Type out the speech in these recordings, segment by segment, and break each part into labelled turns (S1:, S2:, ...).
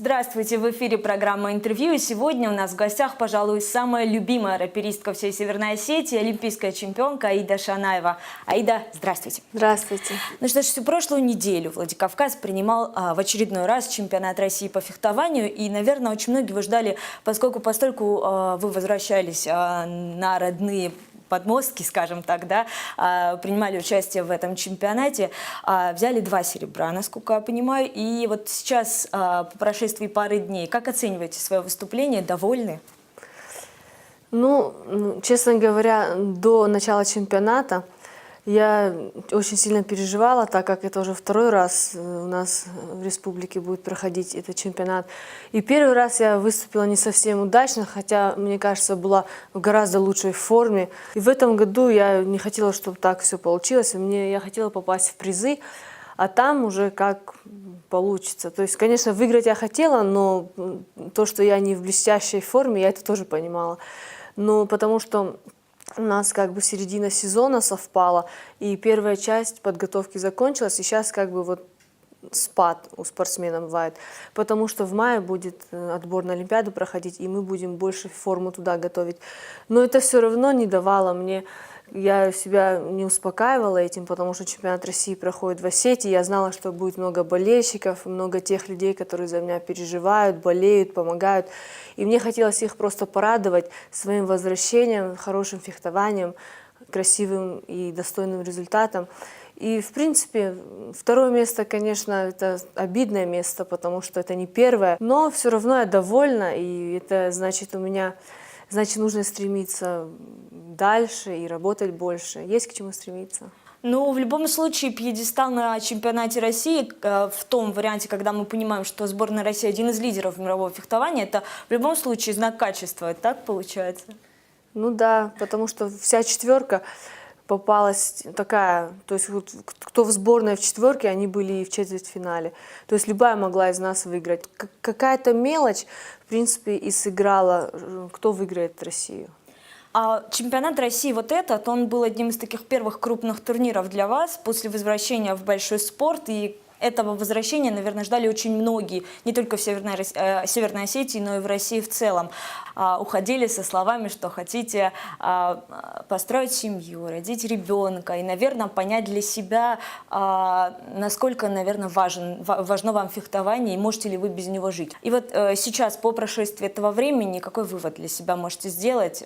S1: Здравствуйте, в эфире программа «Интервью». И сегодня у нас в гостях, пожалуй, самая любимая раперистка всей Северной Осетии, олимпийская чемпионка Аида Шанаева. Аида, здравствуйте.
S2: Здравствуйте.
S1: Ну что ж, всю прошлую неделю Владикавказ принимал в очередной раз чемпионат России по фехтованию. И, наверное, очень многие вы ждали, поскольку вы возвращались на родные подмостки, скажем так, да, принимали участие в этом чемпионате, взяли 2 серебра, насколько я понимаю. И вот сейчас, по прошествии пары дней, как оцениваете свое выступление? Довольны?
S2: Ну, честно говоря, до начала чемпионата я очень сильно переживала, так как это уже второй раз у нас в республике будет проходить этот чемпионат. И первый раз я выступила не совсем удачно, хотя, мне кажется, была в гораздо лучшей форме. И в этом году я не хотела, чтобы так все получилось. Я хотела попасть в призы, а там уже как получится. То есть, конечно, выиграть я хотела, но то, что я не в блестящей форме, я это тоже понимала. Но потому что у нас как бы середина сезона совпала, и первая часть подготовки закончилась, и сейчас как бы вот спад у спортсменов бывает, потому что в мае будет отбор на Олимпиаду проходить, и мы будем больше форму туда готовить. Но это все равно не давало мне, я себя не успокаивала этим, потому что чемпионат России проходит в Осетии, я знала, что будет много болельщиков, много тех людей, которые за меня переживают, болеют, помогают, и мне хотелось их просто порадовать своим возвращением, хорошим фехтованием, красивым и достойным результатом. И, в принципе, второе место, конечно, это обидное место, потому что это не первое. Но все равно я довольна, и это значит, нужно стремиться дальше и работать больше. Есть к чему стремиться.
S1: Ну, в любом случае, пьедестал на чемпионате России, в том варианте, когда мы понимаем, что сборная России один из лидеров мирового фехтования, это в любом случае знак качества, так получается?
S2: Ну да, потому что вся четверка попалась такая, то есть вот, кто в сборной в четверке, они были и в четвертьфинале. То есть любая могла из нас выиграть. Какая-то мелочь, в принципе, и сыграла, кто выиграет Россию.
S1: А чемпионат России вот этот, он был одним из таких первых крупных турниров для вас после возвращения в большой спорт, и этого возвращения, наверное, ждали очень многие, не только в Северной Осетии, но и в России в целом. Уходили со словами, что хотите построить семью, родить ребенка и, наверное, понять для себя, насколько, наверное, важно вам фехтование и можете ли вы без него жить. И вот сейчас, по прошествии этого времени, какой вывод для себя можете сделать?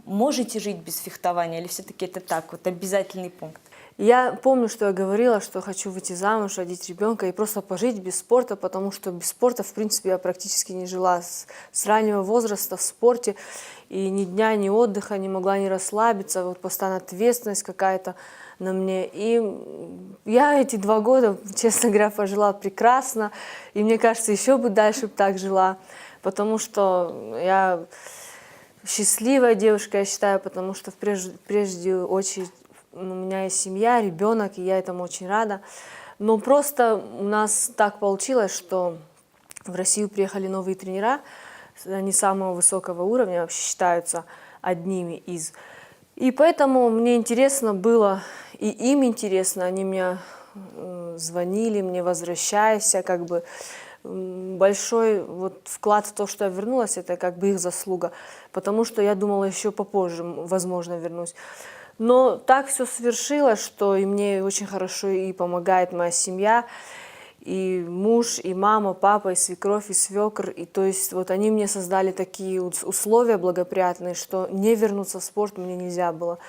S1: Можете жить без фехтования или все-таки это так, вот обязательный пункт?
S2: Я помню, что я говорила, что хочу выйти замуж, родить ребенка и просто пожить без спорта, потому что без спорта, в принципе, я практически не жила с раннего возраста в спорте. И ни дня, ни отдыха, не могла не расслабиться, вот постоянно ответственность какая-то на мне. И я эти 2 года, честно говоря, пожила прекрасно. И мне кажется, еще бы дальше так жила, потому что я счастливая девушка, я считаю, потому что прежде очередь у меня есть семья, ребенок, и я этому очень рада. Но просто у нас так получилось, что в Россию приехали новые тренера, они самого высокого уровня, вообще считаются одними из. И поэтому мне интересно было, и им интересно, они мне звонили, мне возвращайся, как бы большой вот вклад в то, что я вернулась, это как бы их заслуга, потому что я думала, еще попозже, возможно, вернусь. Но так все свершилось, что и мне очень хорошо и помогает моя семья, и муж, и мама, папа, и свекровь, и свекр. И то есть вот они мне создали такие условия благоприятные, что не вернуться в спорт мне нельзя было.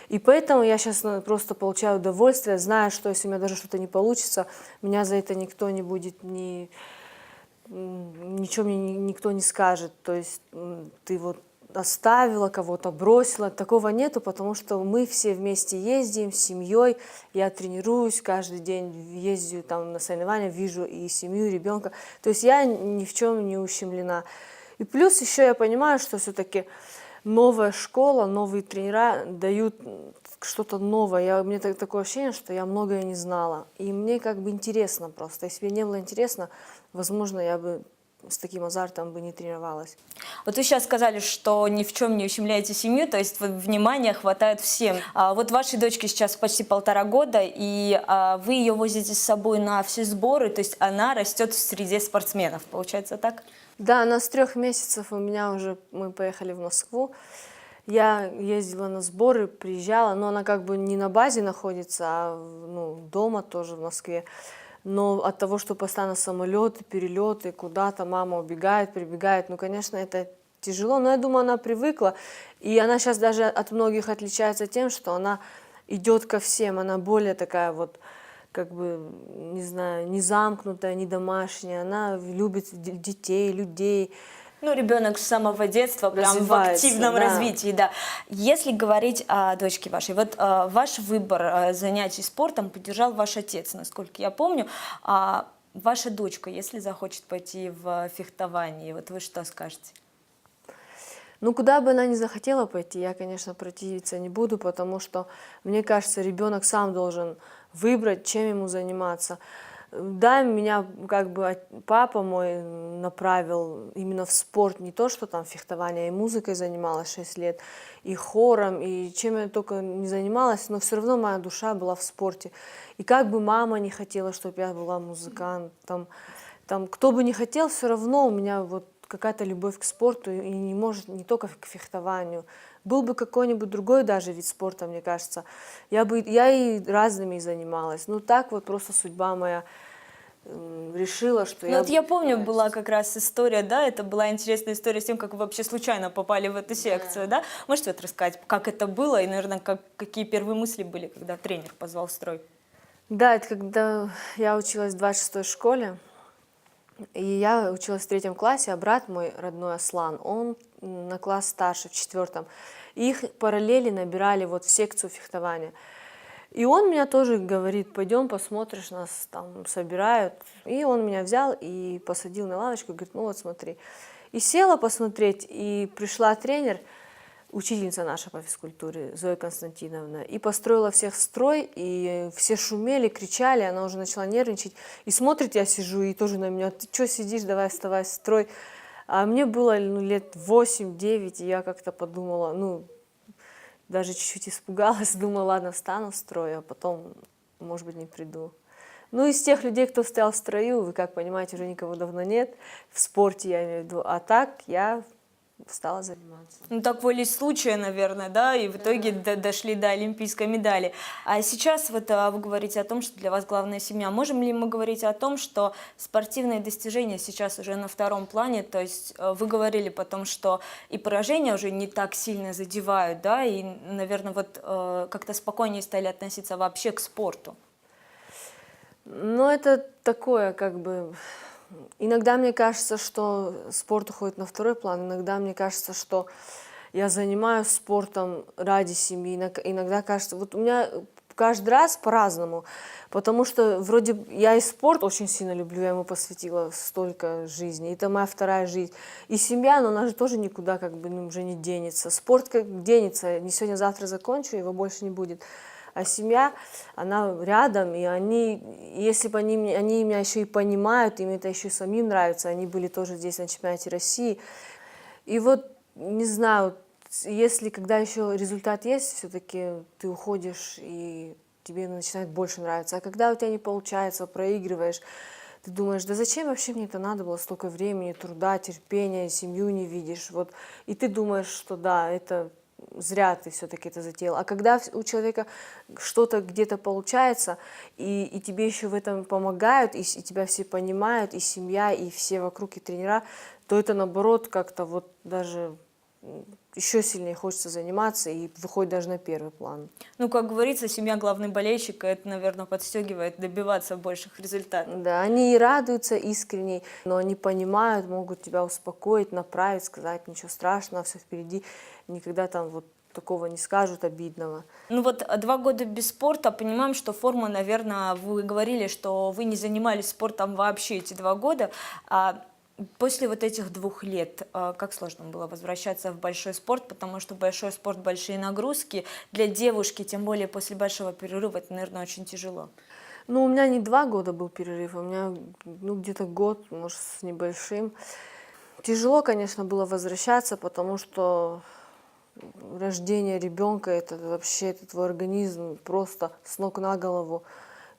S2: И поэтому я сейчас просто получаю удовольствие, зная, что если у меня даже что-то не получится, меня за это никто не будет, ничего мне никто не скажет. То есть ты вот оставила кого-то, бросила. Такого нету, потому что мы все вместе ездим с семьей. Я тренируюсь каждый день, ездию там на соревнования, вижу и семью, и ребенка. То есть я ни в чем не ущемлена. И плюс еще я понимаю, что все-таки новая школа, новые тренера дают что-то новое. У меня такое ощущение, что я многое не знала. И мне как бы интересно просто. Если бы мне не было интересно, возможно, я бы с таким азартом бы не тренировалась.
S1: Вот вы сейчас сказали, что ни в чем не ущемляете семью, то есть внимания хватает всем. Вот вашей дочке сейчас почти 1,5 года, и вы ее возите с собой на все сборы, то есть она растет в среде спортсменов, получается так?
S2: Да, она с 3 месяцев у меня уже, мы поехали в Москву. Я ездила на сборы, приезжала, но она как бы не на базе находится, а ну, дома тоже в Москве. Но от того, что постоянно самолеты, перелеты, куда-то мама убегает, прибегает, ну, конечно, это тяжело, но я думаю, она привыкла. И она сейчас даже от многих отличается тем, что она идет ко всем, она более такая вот, как бы, не знаю, не замкнутая, не домашняя, она любит детей, людей.
S1: Ну, ребенок с самого детства прям в
S2: Развивается,
S1: активном
S2: да.
S1: развитии, да. Если говорить о дочке вашей, вот ваш выбор занятий спортом поддержал ваш отец, насколько я помню. А ваша дочка, если захочет пойти в фехтование, вот вы что скажете?
S2: Ну, куда бы она ни захотела пойти, я, конечно, противиться не буду, потому что, мне кажется, ребенок сам должен выбрать, чем ему заниматься. Да, меня как бы папа мой направил именно в спорт, не то, что там фехтование, я и музыкой занималась 6 лет, и хором, и чем я только не занималась, но все равно моя душа была в спорте. И как бы мама не хотела, чтобы я была музыкантом, там кто бы не хотел, все равно у меня вот какая-то любовь к спорту, и не может не только к фехтованию. Был бы какой-нибудь другой даже вид спорта, мне кажется, я и разными занималась. Ну так вот просто судьба моя решила, что
S1: Ну, вот я помню, была как раз история, да, это была интересная история с тем, как вы вообще случайно попали в эту секцию, да? Можете вот рассказать, как это было и, наверное, какие первые мысли были, когда тренер позвал в строй?
S2: Да, это когда я училась в 26-й школе, и я училась в 3 классе, а брат мой родной Аслан, он на класс старше, в 4-м. Их параллели набирали вот в секцию фехтования. И он меня тоже говорит, пойдем посмотришь, нас там собирают. И он меня взял и посадил на лавочку, говорит, ну вот смотри. И села посмотреть, и пришла тренер, учительница наша по физкультуре, Зоя Константиновна, и построила всех в строй, и все шумели, кричали, она уже начала нервничать. И смотрит, я сижу, и тоже на меня, ты что сидишь, давай вставай в строй. А мне было лет 8-9, и я как-то подумала, ну, даже чуть-чуть испугалась, думала, ладно, встану в строй, а потом, может быть, не приду. Ну, из тех людей, кто стоял в строю, вы, как понимаете, уже никого давно нет, в спорте я имею в виду, а так я стала заниматься.
S1: Ну, так волей случая, наверное, да, и в итоге дошли до олимпийской медали. А сейчас вот вы говорите о том, что для вас главная семья. Можем ли мы говорить о том, что спортивные достижения сейчас уже на втором плане? То есть вы говорили потом, что и поражения уже не так сильно задевают, да, и, наверное, вот как-то спокойнее стали относиться вообще к спорту.
S2: Ну, это такое, как бы... Иногда мне кажется, что спорт уходит на второй план, иногда мне кажется, что я занимаюсь спортом ради семьи, иногда кажется, вот у меня каждый раз по-разному, потому что вроде я и спорт очень сильно люблю, я ему посвятила столько жизни, это моя вторая жизнь, и семья, но она же тоже никуда как бы уже не денется, спорт как денется, не сегодня-завтра закончу, его больше не будет. А семья, она рядом, и они, если бы они меня еще и понимают, им это еще и самим нравится, они были тоже здесь на чемпионате России. И вот, не знаю, если когда еще результат есть, все-таки ты уходишь, и тебе начинает больше нравиться. А когда у тебя не получается, проигрываешь, ты думаешь, да зачем вообще мне это надо было, столько времени, труда, терпения, семью не видишь. Вот. И ты думаешь, что да, это... зря ты все-таки это затеял. А когда у человека что-то где-то получается, и тебе еще в этом помогают, и тебя все понимают, и семья, и все вокруг, и тренера, то это наоборот как-то вот даже еще сильнее хочется заниматься и выходит даже на первый план.
S1: Ну, как говорится, семья главный болельщик, и это, наверное, подстегивает добиваться больших результатов.
S2: Да, они и радуются искренне, но они понимают, могут тебя успокоить, направить, сказать, ничего страшного, все впереди, никогда там вот такого не скажут обидного.
S1: Ну вот 2 года без спорта, понимаем, что форма, наверное, вы говорили, что вы не занимались спортом вообще эти 2 года, после вот этих 2 лет, как сложно было возвращаться в большой спорт, потому что большой спорт, большие нагрузки для девушки, тем более после большого перерыва, это, наверное, очень тяжело.
S2: Ну, у меня не 2 года был перерыв, у меня ну, где-то год, может, с небольшим. Тяжело, конечно, было возвращаться, потому что рождение ребенка это вообще это твой организм просто с ног на голову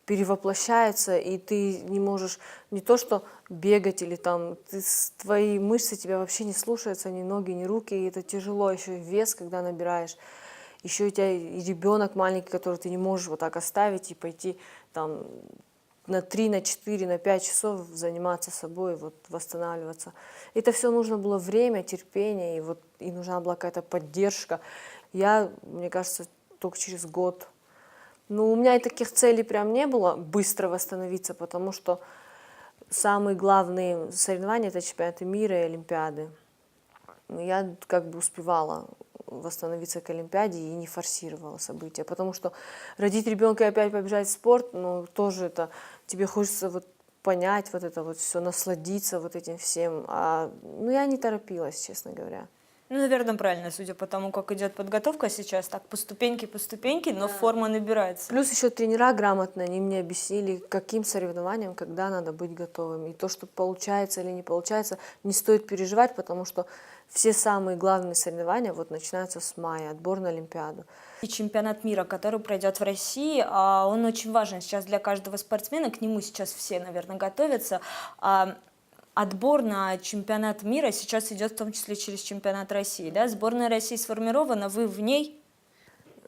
S2: перевоплощается, и ты не можешь не то что бегать или там твои мышцы тебя вообще не слушаются, ни ноги, ни руки, и это тяжело, еще и вес, когда набираешь. Еще у тебя и ребенок маленький, который ты не можешь вот так оставить и пойти там на 3, на 4, на 5 часов заниматься собой, вот восстанавливаться. Это все нужно было время, терпение, и вот и нужна была какая-то поддержка. Я, мне кажется, только через год. Ну, у меня и таких целей прям не было быстро восстановиться, потому что самые главные соревнования это чемпионаты мира и Олимпиады. Я как бы успевала восстановиться к Олимпиаде и не форсировала события, потому что родить ребенка и опять побежать в спорт, ну, тоже это, тебе хочется вот понять вот это вот все, насладиться вот этим всем, ну, я не торопилась, честно говоря.
S1: Ну, наверное, правильно, судя по тому, как идет подготовка сейчас, так по ступеньке, но форма набирается.
S2: Плюс еще тренера грамотно, они мне объяснили, к каким соревнованиям, когда надо быть готовым. И то, что получается или не получается, не стоит переживать, потому что все самые главные соревнования вот начинаются с мая, отбор на Олимпиаду.
S1: И чемпионат мира, который пройдет в России, он очень важен сейчас для каждого спортсмена, к нему сейчас все, наверное, готовятся. Отбор на чемпионат мира сейчас идет в том числе через чемпионат России. Да? Сборная России сформирована, вы в ней?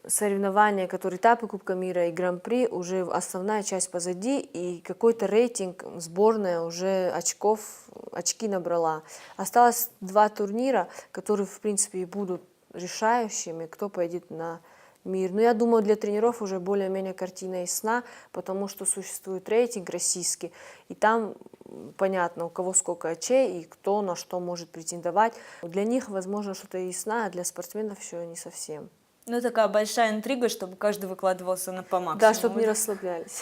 S2: Соревнования, которые этапы Кубка мира и Гран-при, уже основная часть позади, и какой-то рейтинг сборная уже очки набрала. Осталось 2 турнира, которые, в принципе, и будут решающими, кто поедет на мир. Но я думаю, для тренеров уже более-менее картина ясна, потому что существует рейтинг российский, и там понятно, у кого сколько очей и кто на что может претендовать. Для них, возможно, что-то ясно, а для спортсменов еще не совсем.
S1: Ну, такая большая интрига, чтобы каждый выкладывался по максимуму.
S2: Да, чтобы не расслаблялись.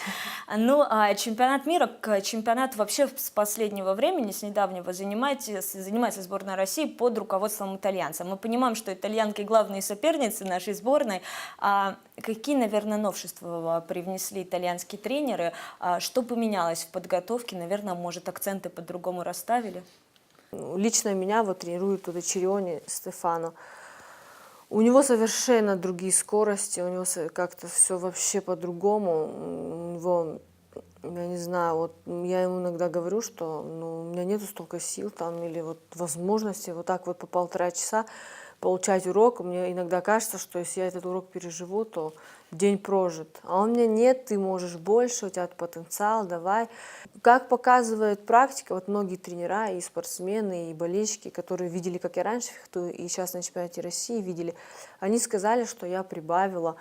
S1: Ну, а чемпионат мира, чемпионат вообще с последнего времени, с недавнего, занимается сборная России под руководством итальянца. Мы понимаем, что итальянки главные соперницы нашей сборной. Какие, наверное, новшества привнесли итальянские тренеры? Что поменялось в подготовке? Наверное, может, акценты по-другому расставили?
S2: Лично меня вот тренирует туда Чериони Стефано. У него совершенно другие скорости, у него как-то все вообще по-другому. У него, я не знаю, вот я ему иногда говорю, что ну, у меня нету столько сил там или вот возможности вот так вот по 1,5 часа получать урок. Мне иногда кажется, что если я этот урок переживу, то день прожит. А у меня нет, ты можешь больше, у тебя потенциал, давай. Как показывает практика, вот многие тренера и спортсмены, и болельщики, которые видели, как я раньше фехтую, и сейчас на чемпионате России видели, они сказали, что я прибавила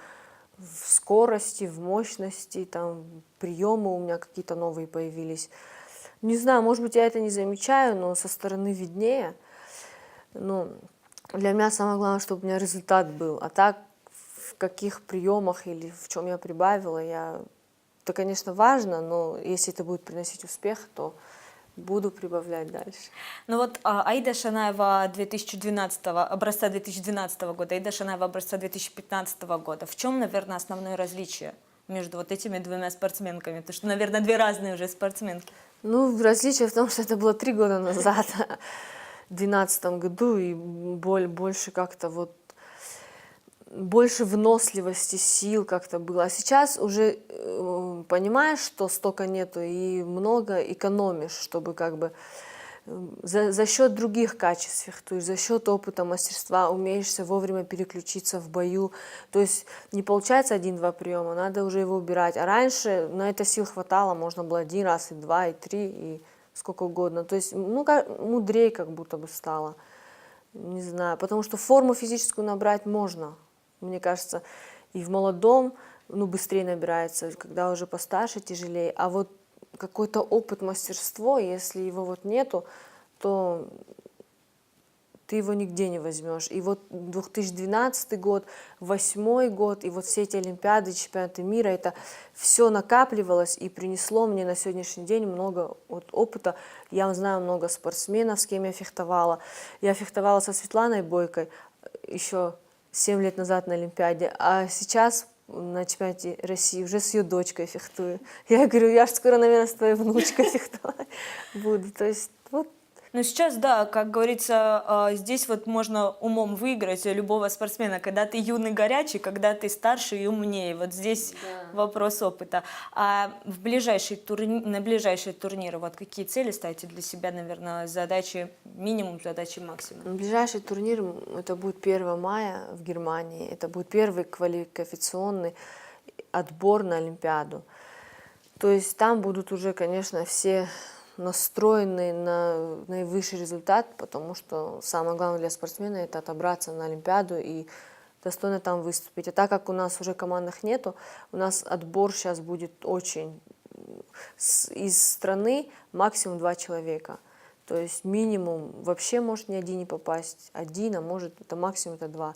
S2: в скорости, в мощности, там, приемы у меня какие-то новые появились. Не знаю, может быть, я это не замечаю, но со стороны виднее. Ну, для меня самое главное, чтобы у меня результат был. А так, в каких приемах или в чем я прибавила, это, конечно, важно, но если это будет приносить успех, то буду прибавлять дальше.
S1: Ну вот Аида Шанаева образца 2012 года, Аида Шанаева образца 2015 года. В чем, наверное, основное различие между вот этими двумя спортсменками? Потому что, наверное, две разные уже спортсменки.
S2: Ну, различие в том, что это было 3 года назад, в 2012 году, и больше как-то вот больше выносливости, сил как-то было. А сейчас уже понимаешь, что столько нету, и много экономишь, чтобы как бы за счет других качеств фехтуешь, за счет опыта, мастерства умеешься вовремя переключиться в бою. То есть не получается 1-2 приема, надо уже его убирать. А раньше на это сил хватало, можно было 1 раз, и 2, и 3, и сколько угодно. То есть ну, мудрее как будто бы стало. Не знаю, потому что форму физическую набрать можно. Мне кажется, и в молодом ну, быстрее набирается, когда уже постарше тяжелее. А вот какой-то опыт, мастерство, если его вот нету, то ты его нигде не возьмешь. И вот 2012 год, 2008 год, и вот все эти Олимпиады, чемпионаты мира, это все накапливалось и принесло мне на сегодняшний день много вот опыта. Я знаю много спортсменов, с кем я фехтовала. Я фехтовала со Светланой Бойкой еще 7 лет назад на Олимпиаде, а сейчас на чемпионате России уже с ее дочкой фехтую. Я говорю, я ж скоро, наверное, с твоей внучкой фехтовать буду. То есть вот.
S1: Ну, сейчас, да, как говорится, здесь вот можно умом выиграть любого спортсмена, когда ты юный, горячий, когда ты старше и умнее. Вот здесь вопрос опыта. А в на ближайшие турниры вот какие цели ставите для себя, наверное, задачи минимум, задачи максимум?
S2: Ближайший турнир это будет 1 мая в Германии. Это будет первый квалификационный отбор на Олимпиаду. То есть там будут уже, конечно, все настроены на наивысший результат, потому что самое главное для спортсмена это отобраться на Олимпиаду и достойно там выступить. А так как у нас уже командных нету, у нас отбор сейчас будет очень из страны максимум 2 человека. То есть минимум вообще может ни один не попасть, один, а может это максимум это 2.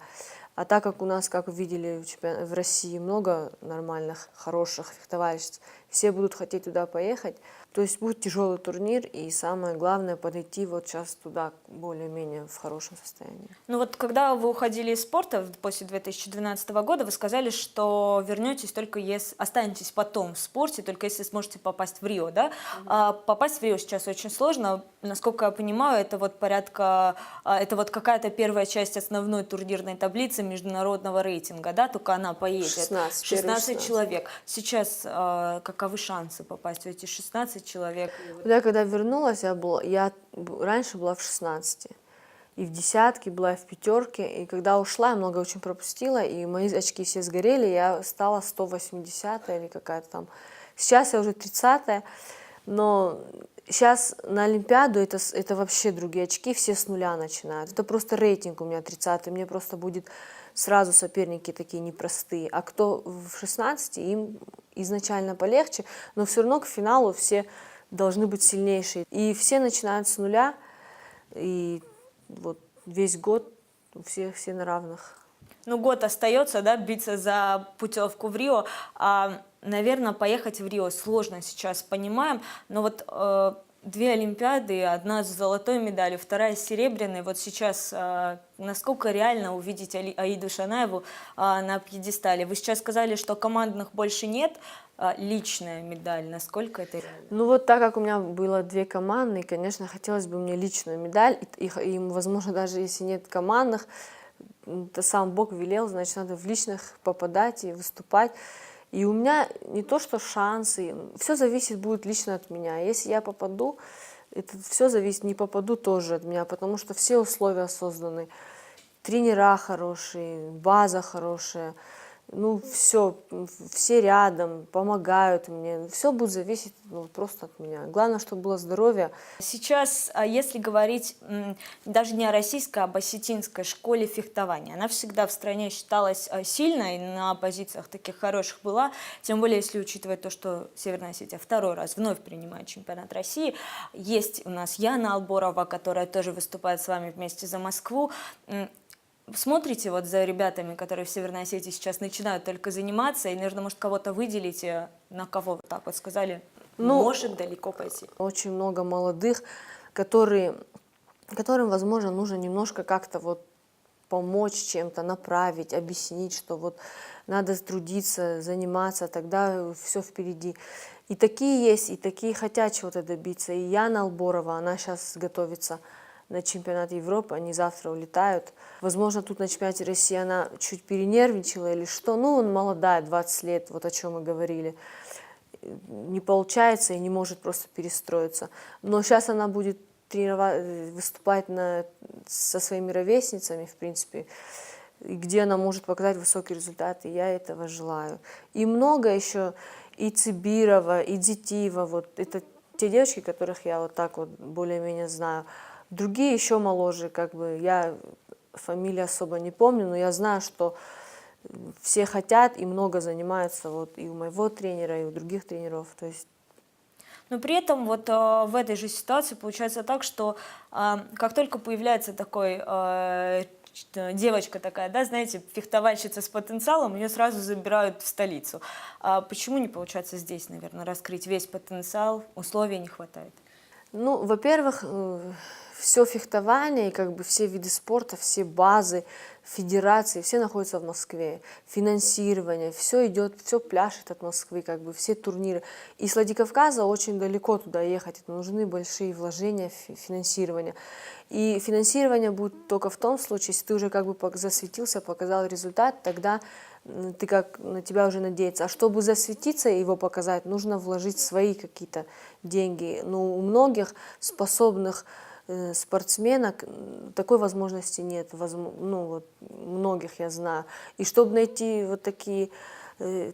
S2: А так как у нас, как вы видели, в России много нормальных, хороших фехтовальщиц, все будут хотеть туда поехать. То есть будет тяжелый турнир, и самое главное подойти вот сейчас туда более-менее в хорошем состоянии.
S1: Ну вот когда вы уходили из спорта после 2012 года, вы сказали, что вернетесь только если останетесь потом в спорте, только если сможете попасть в Рио, да? А попасть в Рио сейчас очень сложно. Насколько я понимаю, это вот это вот какая-то первая часть основной турнирной таблицы международного рейтинга, да? Только она поедет. 16 человек. Сейчас каковы шансы попасть в эти 16 человек?
S2: Я когда вернулась, я раньше была в 16, и в десятке была, и в пятерке, и когда ушла, я много очень пропустила, и мои очки все сгорели, я стала 180 или какая-то там. Сейчас я уже 30, но сейчас на Олимпиаду это вообще другие очки, все с нуля начинают. Это просто рейтинг у меня 30, мне просто будет сразу соперники такие непростые. А кто в 16, им изначально полегче, но все равно к финалу все должны быть сильнейшие. И все начинают с нуля, и вот весь год все на равных.
S1: Ну, год остается, да, биться за путевку в Рио. Наверное, поехать в Рио сложно сейчас, понимаем, но вот 2 Олимпиады, одна с золотой медалью, вторая с серебряной. Вот сейчас насколько реально увидеть Аиду Шанаеву на пьедестале? Вы сейчас сказали, что командных больше нет, личная медаль, насколько это реально?
S2: Ну вот так как у меня было 2 команды, конечно, хотелось бы мне личную медаль, и возможно, даже если нет командных, то сам Бог велел, значит, надо в личных попадать и выступать. И у меня не то, что шансы, все зависит будет лично от меня. Если я попаду, это все зависит, не попаду тоже от меня, потому что все условия созданы. Тренера хорошие, база хорошая, ну все рядом, помогают мне. Все будет зависеть просто от меня. Главное, чтобы было здоровье.
S1: Сейчас, если говорить даже не о российской, а об осетинской школе фехтования, она всегда в стране считалась сильной, на позициях таких хороших была, тем более если учитывать то, что Северная Осетия 2-й раз вновь принимает чемпионат России. Есть у нас Яна Алборова, которая тоже выступает с вами вместе за Москву. Смотрите вот за ребятами, которые в Северной Осетии сейчас начинают только заниматься, и, наверное, может, кого-то выделите, на кого вы так вот сказали, может далеко пойти?
S2: Очень много молодых, которым, возможно, нужно немножко как-то вот помочь чем-то, направить, объяснить, что вот надо трудиться, заниматься, тогда все впереди. И такие есть, и такие хотят чего-то добиться. И Яна Алборова, она сейчас готовится на чемпионат Европы, они завтра улетают. Возможно, тут на чемпионате России она чуть перенервничала или что. Ну, он молодая, 20 лет, вот о чем мы говорили. Не получается и не может просто перестроиться. Но сейчас она будет выступать со своими ровесницами, в принципе, где она может показать высокие результаты. Я этого желаю. И много еще, и Цибирова, и Детива. Вот это те девочки, которых я вот так вот более-менее знаю. Другие еще моложе, как бы я фамилии особо не помню, но я знаю, что все хотят и много занимаются вот и у моего тренера, и у других тренеров. То есть.
S1: Но при этом вот в этой же ситуации получается так, что как только появляется такой девочка такая, да, знаете, фехтовальщица с потенциалом, ее сразу забирают в столицу. Почему не получается здесь, наверное, раскрыть весь потенциал, условий не хватает?
S2: Ну, во-первых, все фехтование и как бы все виды спорта, все базы, федерации, все находятся в Москве. Финансирование, все идет, все пляшет от Москвы, как бы все турниры. И с Владикавказа очень далеко туда ехать, это нужны большие вложения, финансирования. И финансирование будет только в том случае, если ты уже как бы засветился, показал результат, тогда ты как на тебя уже надеется. А чтобы засветиться и его показать, нужно вложить свои какие-то деньги. Но у многих способных спортсменок такой возможности нет. Ну, вот, многих я знаю. И чтобы найти вот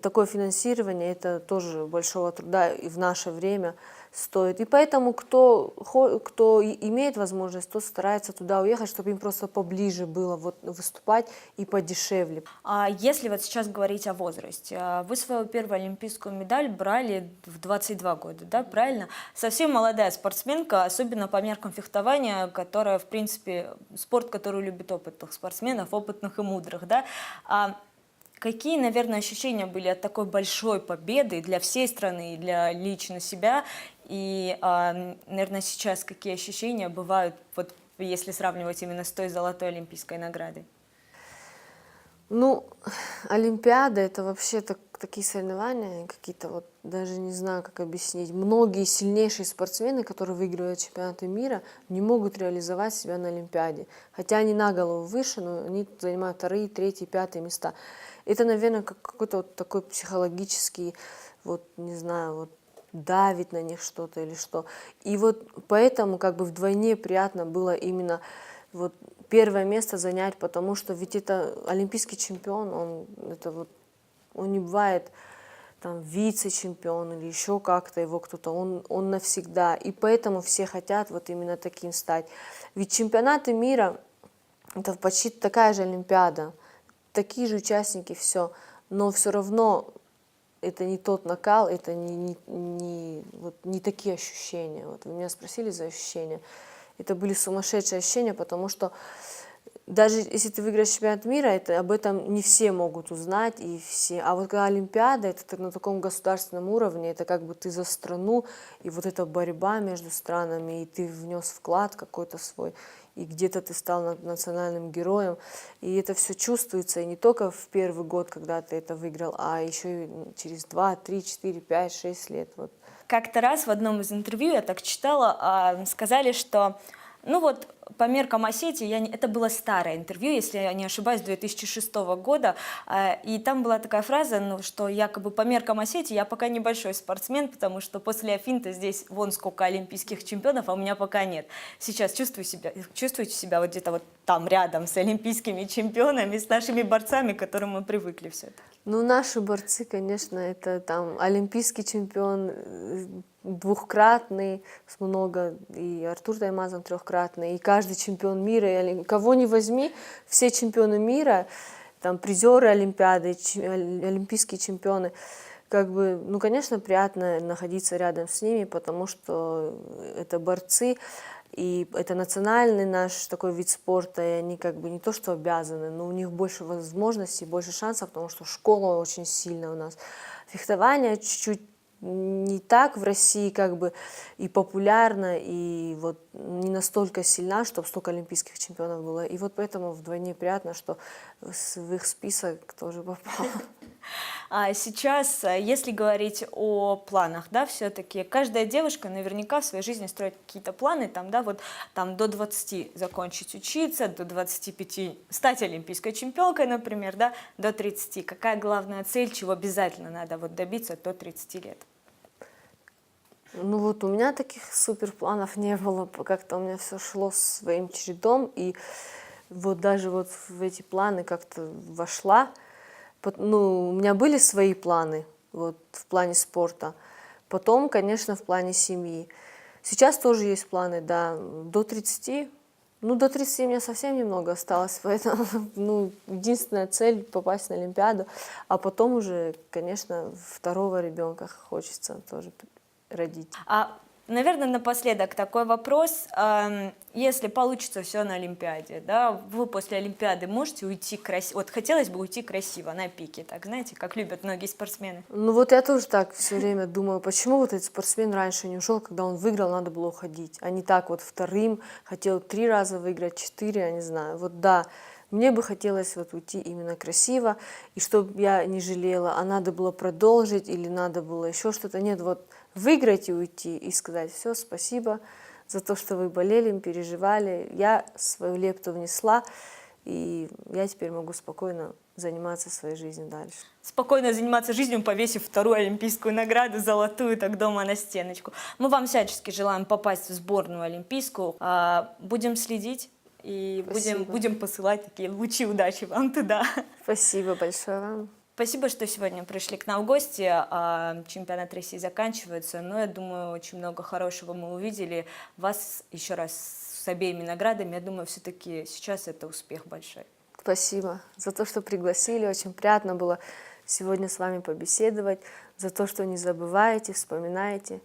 S2: такое финансирование, это тоже большого труда и в наше время стоит. И поэтому кто имеет возможность, тот старается туда уехать, чтобы им просто поближе было вот выступать и подешевле.
S1: А если вот сейчас говорить о возрасте, вы свою первую олимпийскую медаль брали в 22 года, да, правильно? Совсем молодая спортсменка, особенно по меркам фехтования, которая, в принципе, спорт, который любит опытных спортсменов, опытных и мудрых, да. Какие, наверное, ощущения были от такой большой победы для всей страны и для лично себя? И, наверное, сейчас какие ощущения бывают, вот, если сравнивать именно с той золотой олимпийской наградой?
S2: Ну, Олимпиада — это вообще такие соревнования какие-то, вот даже не знаю, как объяснить. Многие сильнейшие спортсмены, которые выигрывают чемпионаты мира, не могут реализовать себя на Олимпиаде. Хотя они на голову выше, но они занимают вторые, третьи, пятые места. Это, наверное, какой-то вот такой психологический, вот, не знаю, вот, давит на них что-то или что. И вот поэтому как бы вдвойне приятно было именно вот первое место занять, потому что ведь это олимпийский чемпион, он не бывает там вице-чемпион или еще как-то его кто-то, он навсегда. И поэтому все хотят вот именно таким стать. Ведь чемпионаты мира — это почти такая же Олимпиада, такие же участники, все, но все равно это не тот накал, это не такие ощущения. Вот вы меня спросили за ощущения. Это были сумасшедшие ощущения, потому что даже если ты выиграешь чемпионат мира, об этом не все могут узнать, и все. А вот когда Олимпиада, это на таком государственном уровне, это как бы ты за страну, и вот эта борьба между странами, и ты внес вклад какой-то свой, и где-то ты стал национальным героем, и это все чувствуется, и не только в первый год, когда ты это выиграл, а еще и через 2, 3, 4, 5, 6 лет. Вот.
S1: Как-то раз в одном из интервью, я так читала, сказали, что, ну вот, по меркам Осетии, это было старое интервью, если я не ошибаюсь, 2006 года, и там была такая фраза, ну, что якобы по меркам Осетии я пока небольшой спортсмен, потому что после Афин-то здесь вон сколько олимпийских чемпионов, а у меня пока нет. Сейчас чувствуете себя вот где-то вот там рядом с олимпийскими чемпионами, с нашими борцами, к которым мы привыкли все-таки?
S2: Ну, наши борцы, конечно, это там олимпийский чемпион, двухкратный, много, и Артур Таймазов трехкратный, и каждый чемпион мира, и кого ни возьми, все чемпионы мира, там призеры Олимпиады, олимпийские чемпионы, как бы, ну, конечно, приятно находиться рядом с ними, потому что это борцы, и это национальный наш такой вид спорта, и они как бы не то что обязаны, но у них больше возможностей, больше шансов, потому что школа очень сильная у нас. Фехтование чуть-чуть не так в России как бы и популярна, и вот не настолько сильна, чтобы столько олимпийских чемпионов было. И вот поэтому вдвойне приятно, что в их список тоже попало.
S1: А сейчас, если говорить о планах, да, все-таки каждая девушка наверняка в своей жизни строит какие-то планы, там, да, вот там до 20 закончить учиться, до 25 стать олимпийской чемпионкой, например, да, до 30. Какая главная цель, чего обязательно надо вот добиться до 30 лет?
S2: Ну вот у меня таких супер планов не было, как-то у меня все шло своим чередом, и вот даже вот в эти планы как-то вошла. Ну, у меня были свои планы вот, в плане спорта, потом, конечно, в плане семьи. Сейчас тоже есть планы, да, до 30. Ну, до 30 мне совсем немного осталось, поэтому, ну, единственная цель — попасть на Олимпиаду, а потом уже, конечно, второго ребенка хочется тоже родить.
S1: А Наверное, напоследок такой вопрос. Если получится все на Олимпиаде, да, вы после Олимпиады можете уйти красиво? Вот хотелось бы уйти красиво, на пике, так, знаете, как любят многие спортсмены.
S2: Ну вот я тоже так все время думаю, почему вот этот спортсмен раньше не ушел, когда он выиграл, надо было уходить, а не так вот вторым, хотел 3 раза выиграть, 4, я не знаю. Вот да, мне бы хотелось вот уйти именно красиво, и чтобы я не жалела, а надо было продолжить или надо было еще что-то. Нет, вот выиграть и уйти, и сказать все, спасибо за то, что вы болели, переживали, я свою лепту внесла, и я теперь могу спокойно заниматься своей жизнью дальше.
S1: Спокойно заниматься жизнью, повесив вторую олимпийскую награду, золотую, так дома на стеночку. Мы вам всячески желаем попасть в сборную олимпийскую. Будем следить и будем посылать такие лучи удачи вам туда.
S2: Спасибо большое вам.
S1: Спасибо, что сегодня пришли к нам в гости. Чемпионат России заканчивается, но я думаю, очень много хорошего мы увидели. Вас еще раз с обеими наградами. Я думаю, все-таки сейчас это успех большой.
S2: Спасибо за то, что пригласили. Очень приятно было сегодня с вами побеседовать. За то, что не забываете, вспоминаете.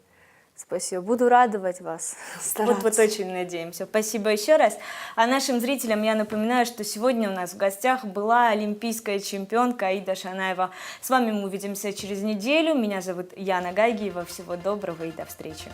S2: Спасибо. Буду радовать вас.
S1: Вот очень надеемся. Спасибо еще раз. А нашим зрителям я напоминаю, что сегодня у нас в гостях была олимпийская чемпионка Аида Шанаева. С вами мы увидимся через неделю. Меня зовут Яна Гайгиева. Всего доброго и до встречи.